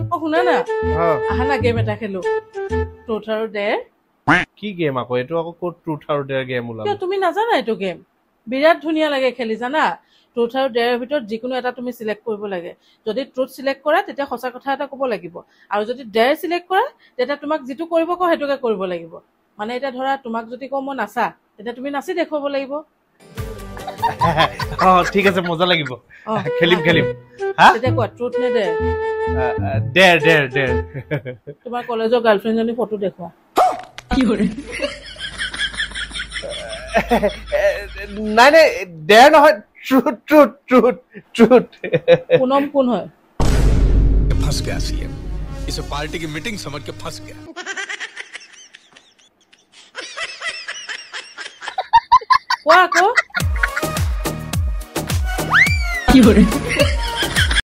অ শুনা না হা আহা না গেম এটা খেলো ট্ৰুথ আৰু ডেৰ কি গেম আকৌ এইটো আকৌ ক'ত ট্ৰুথ আৰু ডেয়াৰ গেম ওলাব কিয় তুমি নাজানা এইটো গেম বিৰাট ধুনীয়া লাগে খেলি জানা ট্ৰুথ আৰু ডেয়াৰৰ ভিতৰত যিকোনো এটা তুমি চিলেক্ট কৰিব লাগে যদি ট্ৰুথ চিলেক্ট কৰা তেতিয়া সঁচা কথা এটা ক'ব লাগিব আৰু যদি ডেয়াৰ চিলেক্ট কৰা তেতিয়া তোমাক যিটো কৰিব কওঁ সেইটোকে কৰিব লাগিব মানে এতিয়া ধৰা তোমাক যদি কওঁ মই নাচা তেতিয়া তুমি নাচি দেখুৱাব লাগিব অ ঠিক আছে মজা লাগিব অ খেলিম খেলিম হা তেতিয়া কোৱা ট্ৰুথ নে ডেয়াৰ ডেয়াৰ ডেয়াৰ ডেয়াৰ তোমাৰ কলেজৰ গাৰ্লফ্ৰেণ্ডজনী ফটো দেখুওৱা নাই নাই ডেয়াৰ নহয় truth truth truth truth Punam কোন হয় फंस गया सीएम इसे पार्टी की मीटिंग समझ के फंस गया কোৱা আকৌ